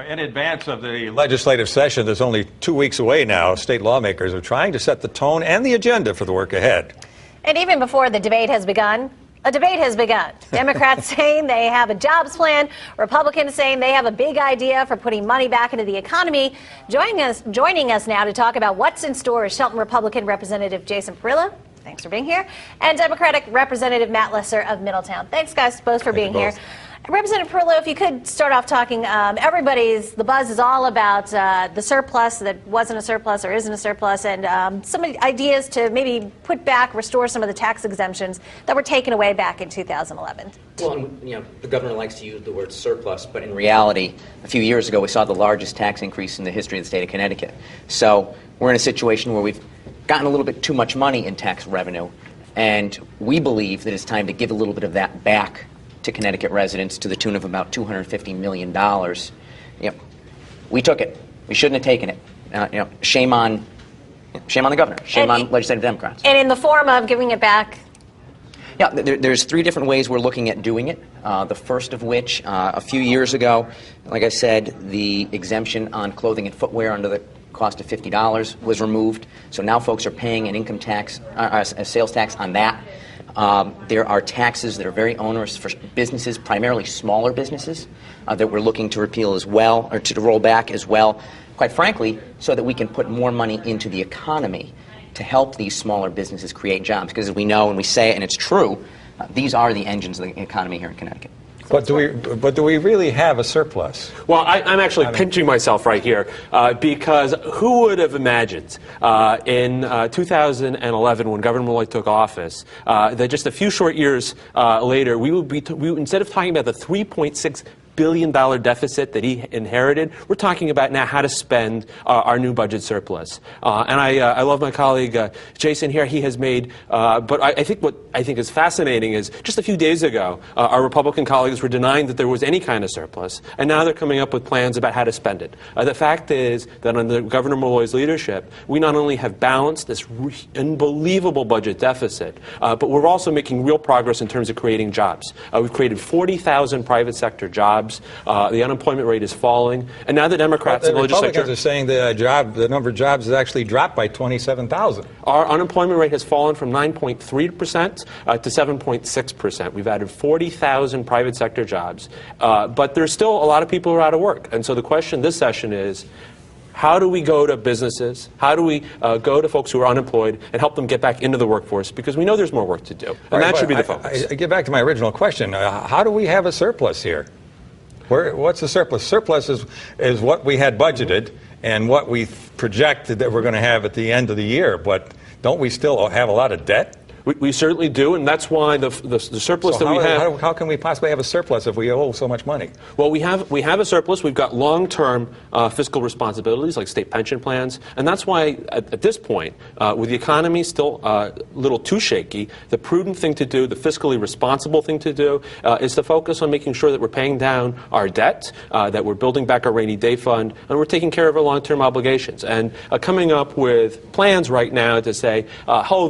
In advance of the legislative session that's only 2 weeks away now, state lawmakers are trying to set the tone and the agenda for the work ahead. And even before the debate has begun, a debate has begun. Democrats saying they have a jobs plan, Republicans saying they have a big idea for putting money back into the economy. Joining us now to talk about what's in store is Shelton Republican Representative Jason Perillo. Thanks for being here. And Democratic Representative Matt Lesser of Middletown. Thanks, guys, both for being here. Representative Perillo, if you could start off talking, the buzz is all about the surplus that wasn't a surplus or isn't a surplus, and some ideas to maybe restore some of the tax exemptions that were taken away back in 2011. Well, the governor likes to use the word surplus, but in reality, a few years ago, we saw the largest tax increase in the history of the state of Connecticut. So we're in a situation where we've gotten a little bit too much money in tax revenue, and we believe that it's time to give a little bit of that back to Connecticut residents to the tune of about $250 million. We took it. We shouldn't have taken it. Shame on the governor. Shame on legislative Democrats. And in the form of giving it back? Yeah, there's three different ways we're looking at doing it. The first of which, a few years ago, like I said, the exemption on clothing and footwear under the cost of $50 was removed. So now folks are paying an income tax, a sales tax on that. There are taxes that are very onerous for businesses, primarily smaller businesses, that we're looking to repeal as well, or to roll back as well, quite frankly, so that we can put more money into the economy to help these smaller businesses create jobs. Because as we know and we say, and it's true, these are the engines of the economy here in Connecticut. But do we really have a surplus? Well, I'm actually pinching myself right here because who would have imagined in 2011, when Governor Malloy took office, that just a few short years later, we would instead of talking about the $3.6 billion deficit that he inherited, we're talking about now how to spend our new budget surplus. And I love my colleague Jason here. He has made, but I think what I think is fascinating is just a few days ago, our Republican colleagues were denying that there was any kind of surplus, and now they're coming up with plans about how to spend it. The fact is that under Governor Malloy's leadership, we not only have balanced this unbelievable budget deficit, but we're also making real progress in terms of creating jobs. We've created 40,000 private sector jobs. The unemployment rate is falling, and now the Democrats in the legislature Republicans are saying the number of jobs has actually dropped by 27,000. Our unemployment rate has fallen from 9.3% to 7.6%. We've added 40,000 private sector jobs, but there's still a lot of people who are out of work. And so the question this session is, how do we go to businesses? How do we go to folks who are unemployed and help them get back into the workforce? Because we know there's more work to do, and that should be the focus. I get back to my original question. How do we have a surplus here? What's the surplus? Surplus is what we had budgeted and what we projected that we're going to have at the end of the year. But don't we still have a lot of debt? We certainly do, and that's why the surplus that we have. How can we possibly have a surplus if we owe so much money? Well, we have a surplus. We've got long-term fiscal responsibilities like state pension plans, and that's why at this point, with the economy still a little too shaky, the prudent thing to do, the fiscally responsible thing to do, is to focus on making sure that we're paying down our debt, that we're building back our rainy day fund, and we're taking care of our long-term obligations. And coming up with plans right now to say,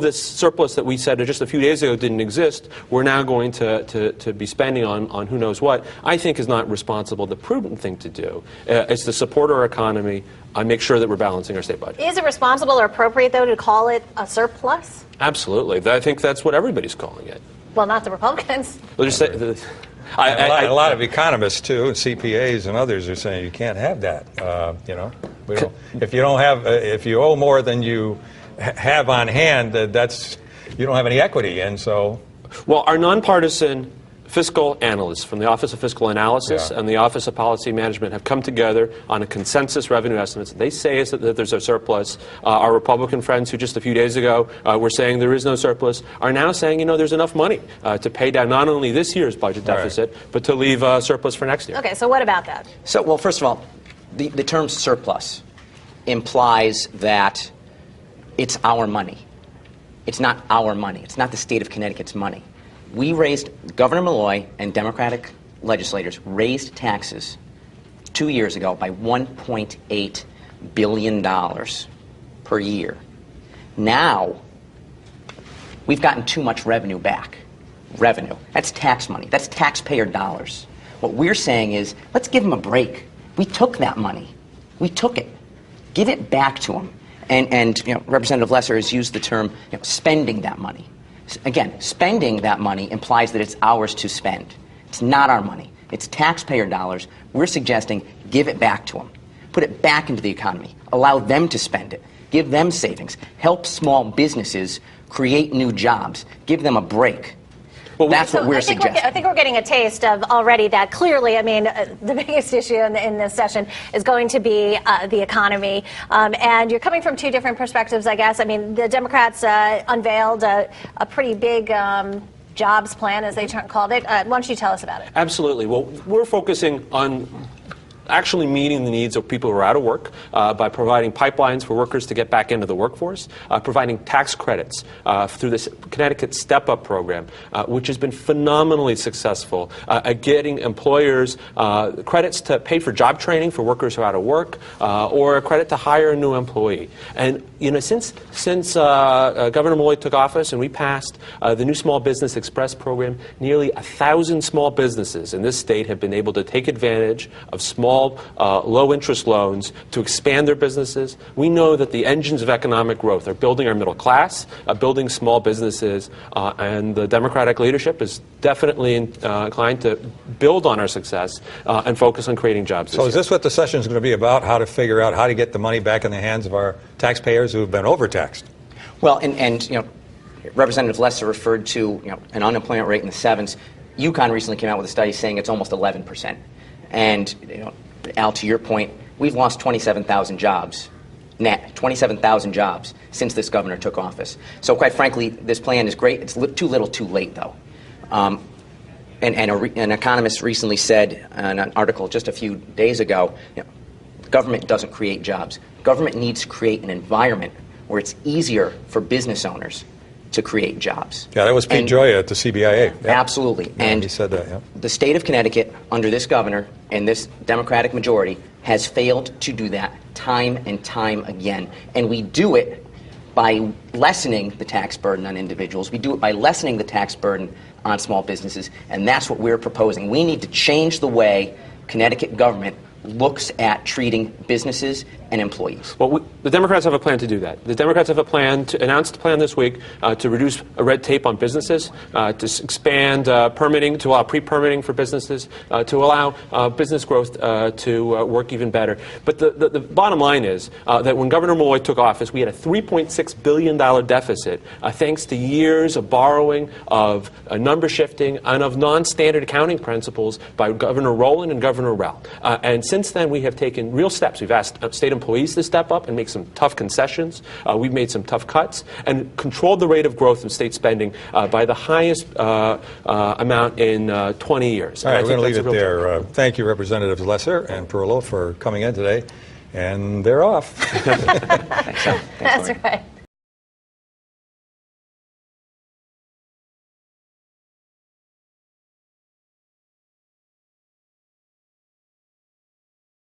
this surplus that we said just a few days ago didn't exist, we're now going to be spending on who knows what, I think is not responsible. The prudent thing to do is to support our economy and make sure that we're balancing our state budget. Is it responsible or appropriate, though, to call it a surplus? Absolutely. I think that's what everybody's calling it. Well, not the Republicans. They'll just say, a lot of economists, too, CPAs and others are saying you can't have that. If you owe more than you have on hand, you don't have any equity, and so... Well, our nonpartisan fiscal analysts from the Office of Fiscal Analysis and the Office of Policy Management have come together on a consensus revenue estimates. They say that there's a surplus. Our Republican friends who just a few days ago were saying there is no surplus are now saying, there's enough money to pay down not only this year's budget deficit, but to leave a surplus for next year. Okay, so what about that? So, well, first of all, the term surplus implies that it's our money. It's not our money. It's not the state of Connecticut's money. Governor Malloy and Democratic legislators raised taxes 2 years ago by $1.8 billion per year. Now, we've gotten too much revenue back. Revenue. That's tax money. That's taxpayer dollars. What we're saying is, let's give them a break. We took that money. We took it. Give it back to them. And Representative Lesser has used the term spending that money. Again, spending that money implies that it's ours to spend. It's not our money. It's taxpayer dollars. We're suggesting give it back to them. Put it back into the economy. Allow them to spend it. Give them savings. Help small businesses create new jobs. Give them a break. Well, that's what we're suggesting. I think we're getting a taste of already that clearly, I mean, the biggest issue in this session is going to be the economy. And you're coming from two different perspectives, I guess. I mean, the Democrats unveiled a pretty big jobs plan, as they called it. Why don't you tell us about it? Absolutely. Well, we're focusing on actually meeting the needs of people who are out of work by providing pipelines for workers to get back into the workforce, providing tax credits through this Connecticut Step Up program, which has been phenomenally successful at getting employers credits to pay for job training for workers who are out of work, or a credit to hire a new employee. And since Governor Malloy took office and we passed the new Small Business Express program, nearly 1,000 small businesses in this state have been able to take advantage of small low-interest loans to expand their businesses. We know that the engines of economic growth are building our middle class, building small businesses, and the Democratic leadership is definitely inclined to build on our success and focus on creating jobs. So is this what the session is going to be about, how to figure out how to get the money back in the hands of our taxpayers who have been overtaxed? Well, and Representative Lesser referred to an unemployment rate in the 7s. UConn recently came out with a study saying it's almost 11%. And Al, to your point, we've lost 27,000 jobs, net 27,000 jobs since this governor took office. So quite frankly, this plan is great. It's too little, too late, though. And an economist recently said in an article just a few days ago, government doesn't create jobs. Government needs to create an environment where it's easier for business owners to create jobs. Yeah, that was Pete Gioia at the CBIA. Yep. Absolutely. Yeah, and he said that, yeah. The state of Connecticut, under this governor and this Democratic majority, has failed to do that time and time again. And we do it by lessening the tax burden on individuals. We do it by lessening the tax burden on small businesses. And that's what we're proposing. We need to change the way Connecticut government looks at treating businesses and employees. Well, the Democrats have a plan to do that. The Democrats have a plan to announce the plan this week to reduce red tape on businesses, to expand permitting, to allow pre-permitting for businesses, to allow business growth to work even better. But the bottom line is that when Governor Malloy took office, we had a $3.6 billion deficit thanks to years of borrowing, of number shifting, and of non-standard accounting principles by Governor Rowland and Governor Rell. And since then, we have taken real steps. We've asked state employees to step up and make some tough concessions. We've made some tough cuts and controlled the rate of growth in state spending by the highest amount in 20 years. All right, we're going to leave it there. Thank you, Representatives Lesser and Perillo, for coming in today. And they're off. Thanks, That's right.